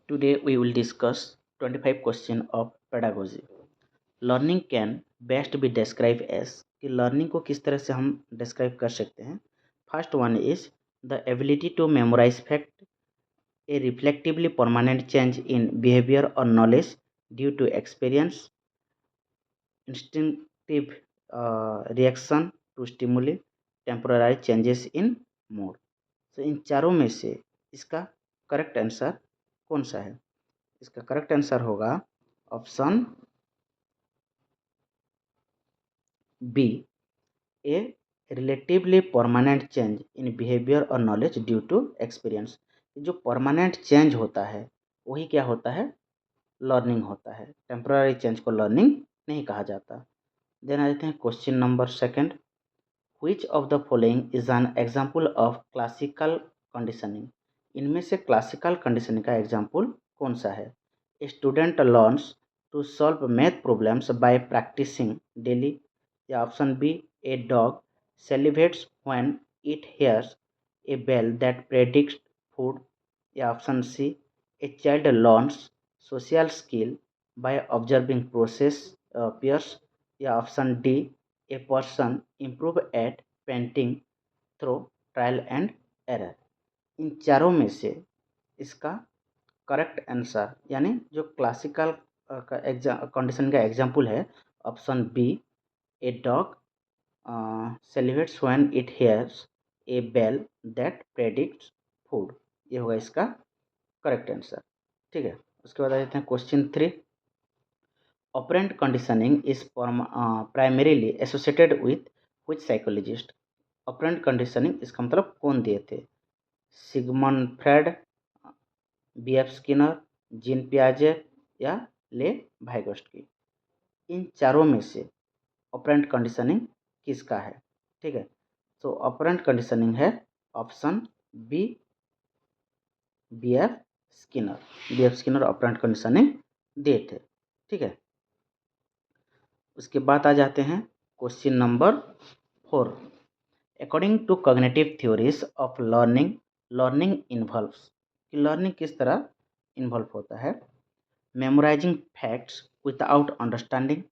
Today we will discuss 25 questions of pedagogy. Learning can best be described as कि learning को किस तरह से हम describe कर सकते हैं. First one is the ability to memorize fact, a reflectively permanent change in behavior or knowledge due to experience, instinctive reaction to stimuli, temporary changes in mood. तो इन चारों में से इसका करेक्ट आंसर कौन सा है? इसका करेक्ट आंसर होगा option B, a relatively permanent change in behaviour और नॉलेज ड्यू टू एक्सपीरियंस. जो परमानेंट चेंज होता है वही क्या होता है? लर्निंग होता है. टेम्पररी चेंज को लर्निंग नहीं कहा जाता. देन आ जाते हैं question number second. Which of the following is an example of classical conditioning. इनमें से क्लासिकल कंडीशनिंग का एग्जाम्पल कौन सा है? Student learns to solve math problems by practising daily. या option B, a dog celebrates when it hears a bell that predicts food. या option C, a child learns social skill by observing process peers. या option D, a person improve at painting through trial and error. इन चारों में से इसका correct answer यानी जो classical का कंडीशन का एग्जाम्पल है option B, a dog celebrates when it hears a bell that predicts food. ये होगा इसका करेक्ट आंसर. ठीक है. उसके बाद आ जाते हैं question 3. Operant conditioning is primarily associated with which psychologist. Operant conditioning इसका मतलब कौन दिए थे? Sigmund Freud, B F Skinner, Jean Piaget या ले वाइगोत्स्की. इन चारों में से ऑपरेंट कंडीशनिंग किसका है? ठीक है. तो ऑपरेंट कंडीशनिंग है option B, B F Skinner. B F Skinner operant conditioning दिए थे. ठीक है. उसके बाद आ जाते हैं question number 4. According to cognitive theories of learning, learning involves. कि लर्निंग किस तरह इन्वॉल्व होता है? Memorising facts without understanding.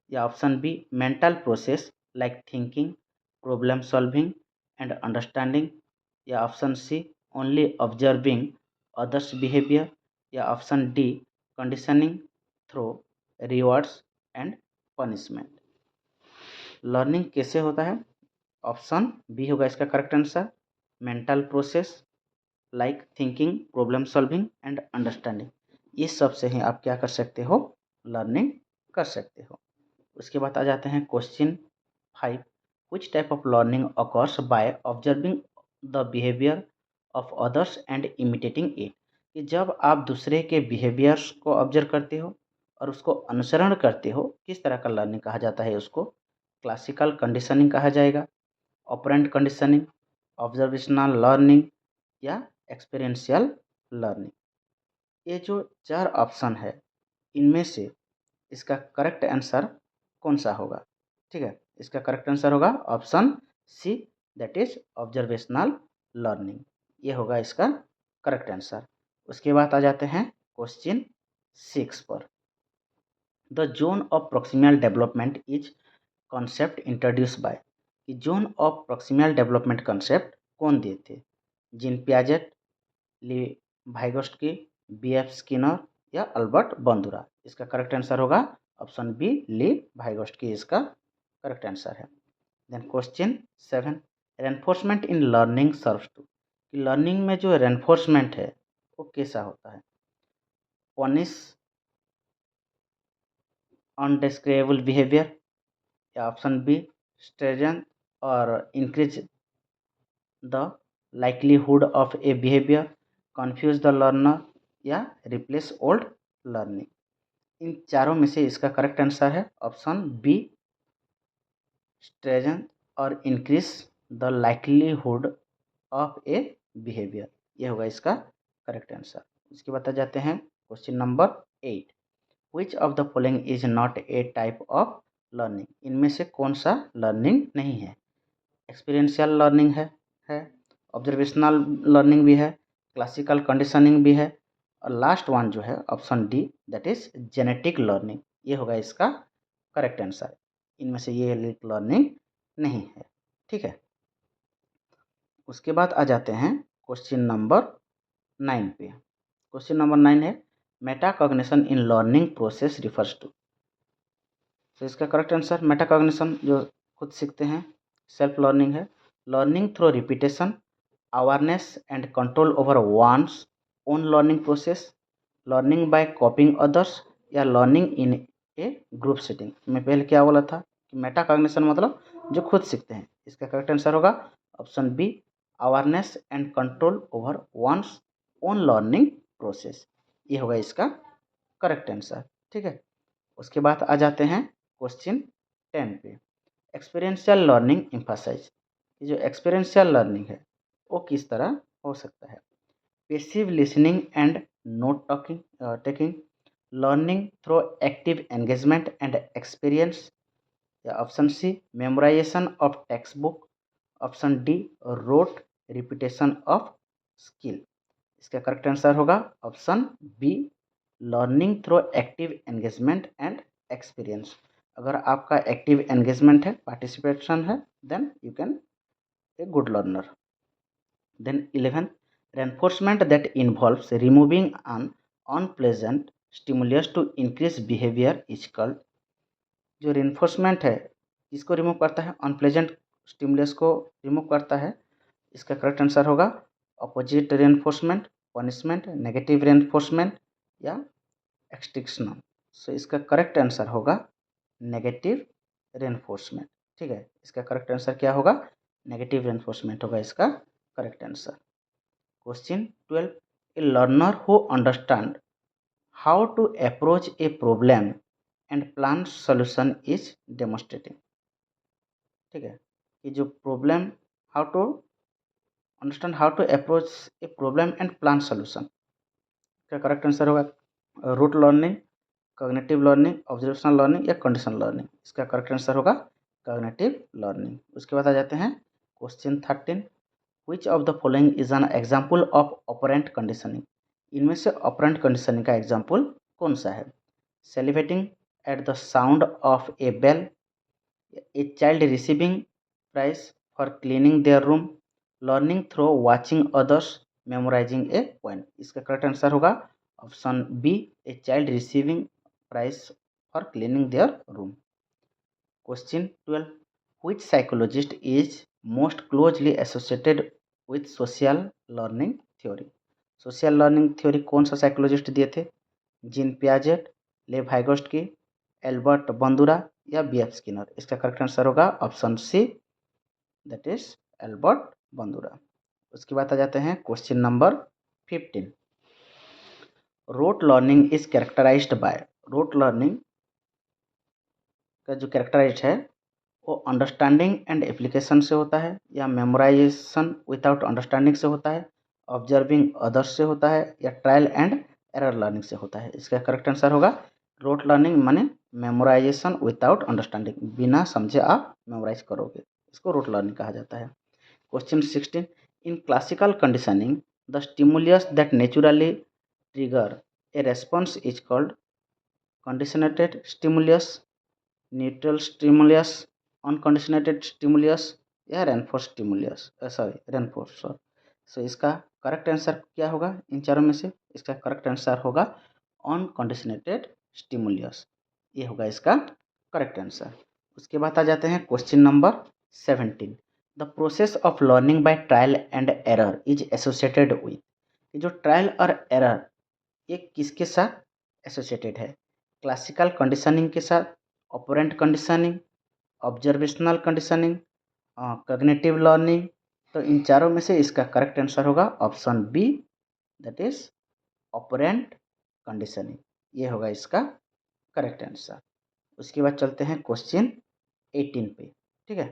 या option B, mental process like thinking, problem solving and understanding. या option C, only observing others behaviour. या option D, conditioning through rewards and punishment. Learning कैसे होता है? ऑप्शन बी होगा इसका correct answer. Mental process like thinking, problem solving and understanding. ये सब से ही आप क्या कर सकते हो? लर्निंग कर सकते हो. उसके बाद आ जाते हैं question 5. Which type of learning occurs by observing the behaviour of others and imitating it. कि जब आप दूसरे के बिहेवियर्स को ऑब्जर्व करते हो और उसको अनुसरण करते हो, किस तरह का लर्निंग कहा जाता है? उसको क्लासिकल कंडीशनिंग कहा जाएगा, ऑपरेंट कंडीशनिंग, ऑब्जर्वेशनल लर्निंग या एक्सपीरियंशियल लर्निंग. ये जो 4 ऑप्शन है इनमें से इसका करेक्ट आंसर कौन सा होगा? ठीक है. इसका करेक्ट आंसर होगा option C, that is observational learning. ये होगा इसका करेक्ट आंसर. उसके बाद आ जाते हैं क्वेश्चन 6 पर. The zone of proximal development is concept introduced by. कि zone of proximal development concept कौन दिए थे? Jean Piaget, Lev Vygotsky, B F Skinner या अल्बर्ट बंदुरा. इसका करेक्ट आंसर होगा ऑप्शन बी, ली वाइगोत्स्की इसका करेक्ट आंसर है. Then question 7. Reinforcement in learning serves to. कि लर्निंग में जो रेनफोर्समेंट है वो कैसा होता है? Punish undescribable behaviour. या ऑप्शन बी, स्ट्रेंथन और increase the likelihood of A behaviour, confuse the learner या रिप्लेस ओल्ड लर्निंग. इन चारों में से इसका करेक्ट आंसर है ऑप्शन बी, स्ट्रेंथन और increase the likelihood of A behaviour. यह होगा इसका करेक्ट आंसर. इसके बाद आ जाते हैं question number 8. Which of the following is not a type of learning. इनमें से कौन सा लर्निंग नहीं है? एक्सपीरियंशियल लर्निंग है, ऑब्जर्वेशनल लर्निंग भी है, क्लासिकल कंडीशनिंग भी है और लास्ट वन जो है option D, that is genetic learning, ये होगा इसका करेक्ट आंसर। इनमें से ये लर्निंग नहीं है। ठीक है, उसके बाद आ जाते हैं क्वेश्चन नंबर 9 पे। क्वेश्चन नंबर 9 है metacognition in learning process refers to. तो इसका करेक्ट आंसर मेटाकॉग्निशन जो खुद सीखते हैं, सेल्फ लर्निंग है। Learning through repetition, awareness and control over one's own learning process, learning by copying others, या learning in a group setting. मैं पहले क्या बोला था कि मेटाकॉग्निशन मतलब जो खुद सीखते हैं। इसका करेक्ट आंसर होगा option B, awareness and control over one's own learning process, ये होगा इसका करेक्ट आंसर। ठीक है, उसके बाद आ जाते हैं क्वेश्चन 10 पे। एक्सपीरियंशियल लर्निंग एम्फसाइज, जो एक्सपीरियंशियल लर्निंग है वो किस तरह हो सकता है। Passive listening and note taking, learning through active engagement and experience, या option C memorisation of text book, option D rote repetition of skill. इसका करेक्ट आंसर होगा option B, learning through active engagement and experience. अगर आपका active engagement है, participation है, then you can a good learner. Then 11th, reinforcement that involves removing an unpleasant stimulus to increase behavior is called। जो reinforcement है इसको remove करता है, unpleasant stimulus को रिमूव करता है, इसका करेक्ट आंसर होगा opposite reinforcement, punishment, negative reinforcement, या एक्सटिंक्शन। सो इसका करेक्ट आंसर होगा नेगेटिव रेनफोर्समेंट। ठीक है, इसका करेक्ट आंसर क्या होगा, नेगेटिव रेनफोर्समेंट होगा इसका correct answer. Question 12, a learner who understand how to approach a problem and plan solution is demonstrating. ठीक है, कि जो problem, how to understand how to approach a problem and plan solution, का correct answer होगा rote learning, cognitive learning, observational learning, या condition learning. इसका correct answer होगा cognitive learning. उसके बाद आ जाते हैं question 13, which of the following is an example of operant conditioning. इनमें से ऑपरेंट कंडीशनिंग का एग्जाम्पल कौन सा है। Celebrating at the sound of a bell, a child receiving prize for cleaning their room, learning through watching others, memorizing a poem. इसका correct answer होगा option B, a child receiving prize for cleaning their room. Question 12, which psychologist is most closely associated with social learning theory। Social learning theory कौन सा psychologist दिए थे, Jean Piaget, Lev Vygotsky, Albert Bandura, या B F Skinner. इसका correct answer होगा option C, that is Albert Bandura. उसके बाद आ जाते हैं question number 15, rote learning is characterised by. Rote learning का जो कैरेक्टराइज है वो अंडरस्टैंडिंग एंड एप्लीकेशन से होता है, या मेमोराइजेशन विदाउट अंडरस्टैंडिंग से होता है, ऑब्जर्विंग अदर्स से होता है, या ट्रायल एंड एरर लर्निंग से होता है। इसका करेक्ट आंसर होगा रोट लर्निंग माने मेमोराइजेशन विदाउट अंडरस्टैंडिंग, बिना समझे आप मेमोराइज करोगे, इसको रोट लर्निंग कहा जाता है। Question 16, in classical conditioning the stimulus that naturally trigger a response is called conditioned stimulus, neutral stimulus, unconditioned stimulus, या रेनफोर्स स्टिमुलस, रेनफोर्सर। सो इसका करेक्ट आंसर क्या होगा इन चारों में से। इसका करेक्ट आंसर होगा अनकंडीशनेटेड स्टिमुलस, ये होगा इसका करेक्ट आंसर। उसके बाद आ जाते हैं question number 17, the process of learning by trial and error is associated with. जो ट्रायल और एरर ये किसके साथ एसोसिएटेड है, क्लासिकल कंडीशनिंग के साथ, operant conditioning, observational conditioning, cognitive learning. तो इन चारों में से इसका करेक्ट आंसर होगा option B, that is operant conditioning, ये होगा इसका करेक्ट आंसर। उसके बाद चलते हैं क्वेश्चन 18 पे। ठीक है,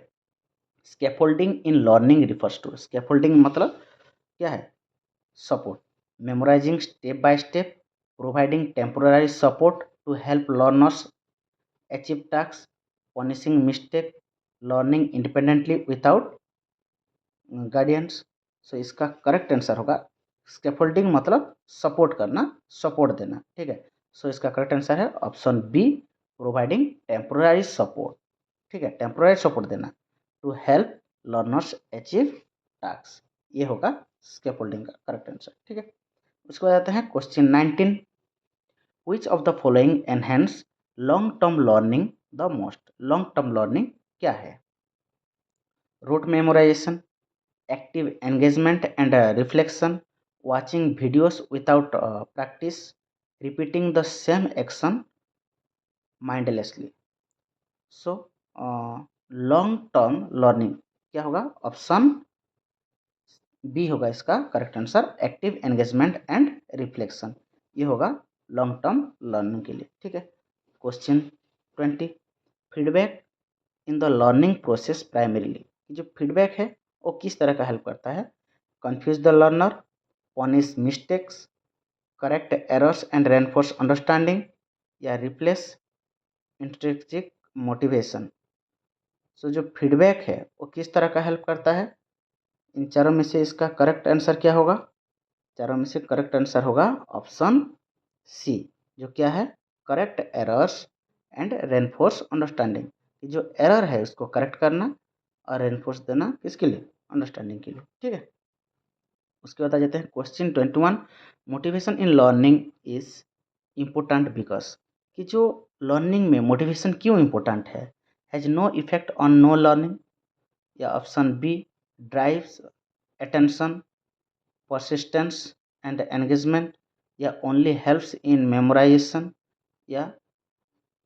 scaffolding in learning refers to. Scaffolding मतलब क्या है, support, memorising step by step, providing temporary support to help learners achieve task, punishing mistake, learning independently without guidance. So इसका करेक्ट आंसर होगा स्कैफोल्डिंग मतलब सपोर्ट करना, सपोर्ट देना, ठीक है। सो इसका करेक्ट आंसर है option B, providing temporary support, ठीक है, टेम्पोररी सपोर्ट देना to help learners achieve task, ये होगा स्कैफोल्डिंग का करेक्ट आंसर, ठीक है। उसके बाद आते हैं question 19, which of the following enhance long term learning the most. Long term learning क्या है? Rote memorization, active engagement and reflection, watching videos without practice, repeating the same action mindlessly. So long term learning क्या होगा? Option B होगा इसका correct answer, active engagement and reflection, ये होगा long term learning के लिए, ठीक है। Question 20, feedback in the learning process primarily, जो फीडबैक है वो किस तरह का हेल्प करता है? Confuse the learner, punish mistakes, correct errors and reinforce understanding, या रिप्लेस इंट्रिंसिक मोटिवेशन। सो जो फीडबैक है वो किस तरह का हेल्प करता है? इन चारों में से इसका करेक्ट आंसर क्या होगा? चारों में से करेक्ट आंसर होगा ऑप्शन सी, जो क्या है? Correct errors and reinforce understanding. जो एरर है उसको करेक्ट करना और रेनफोर्स देना किसके लिए? अंडरस्टैंडिंग के लिए, ठीक है। उसके बाद आ जाते हैं question 21, motivation in learning is important because, कि जो लर्निंग में मोटिवेशन क्यों इम्पोर्टेंट है? Has no effect on no learning, या option B, drives attention, persistence and engagement, या ओनली हेल्प्स इन मेमोराइजेशन, या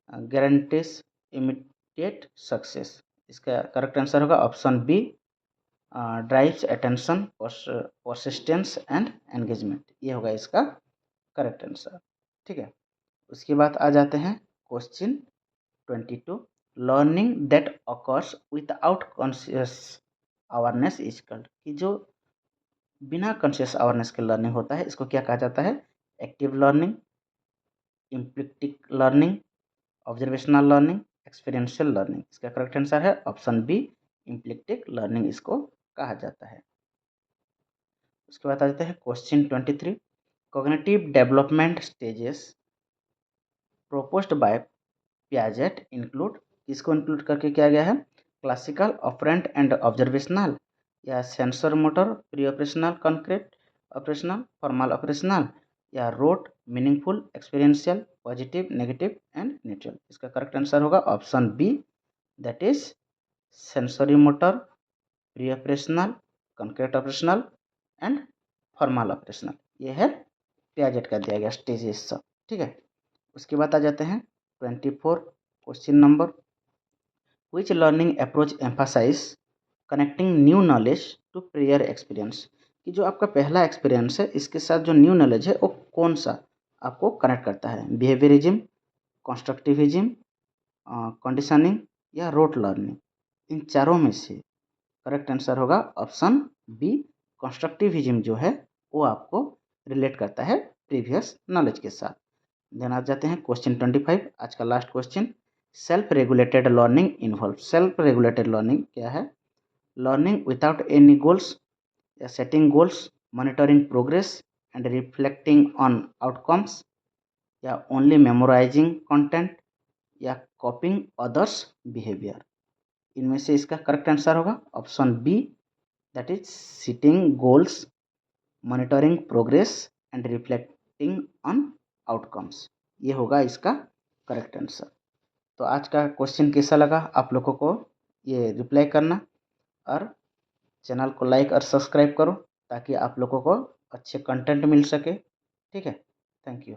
गारंटीज इमीडिएट सक्सेस। इसका करेक्ट आंसर होगा option B, drives attention, persistence and engagement, ये होगा इसका करेक्ट आंसर, ठीक है। उसके बाद आ जाते हैं question 22, learning that occurs without conscious awareness is called, कि जो बिना कॉन्शियस अवेयरनेस के लर्निंग होता है इसको क्या कहा जाता है? Active learning, implicit learning, observational learning, experiential learning. इसका करेक्ट आंसर है ऑप्शन बी, इम्प्लिसिट लर्निंग इसको कहा जाता है। उसके बाद आ जाते हैं question 23, cognitive development stages proposed by Piaget include, इसको इंक्लूड करके क्या गया है? क्लासिकल, ऑपरेंट एंड ऑब्जर्वेशनल, या sensor motor, pre operational, concrete operational, formal operational, या rote, meaningful, experiential, positive, negative and neutral. इसका करेक्ट आंसर होगा option B, that is sensory motor, pre operational, concrete operational and formal operational, ये है Piaget का दिया गया stages सब, ठीक है। उसके बाद आ जाते हैं 24, question number, which learning approach emphasize connecting new knowledge to prior experience, कि जो आपका पहला एक्सपीरियंस है इसके साथ जो न्यू नॉलेज है वो कौन सा आपको कनेक्ट करता है? बिहेवियरिज्म, कंस्ट्रक्टिविज्म, कंडीशनिंग, या रोट लर्निंग। इन चारों में से करेक्ट आंसर होगा ऑप्शन बी, कंस्ट्रक्टिविज्म जो है वो आपको रिलेट करता है प्रीवियस नॉलेज के साथ। देन आ जाते हैं क्वेश्चन 25, आज का last question, self regulated learning involve. Self regulated learning क्या है? लर्निंग विदाउट एनी गोल्स, या setting goals, monitoring progress and reflecting on outcomes, या ओनली मेमोराइजिंग कंटेंट, या कॉपिंग अदर्स बिहेवियर। इनमें से इसका करेक्ट आंसर होगा option B, that is setting goals, monitoring progress and reflecting on outcomes, ये होगा इसका करेक्ट आंसर। तो आज का क्वेश्चन कैसा लगा आप लोगों को, ये रिप्लाई करना, और चैनल को लाइक और सब्सक्राइब करो ताकि आप लोगों को अच्छे कंटेंट मिल सके, ठीक है। Thank you.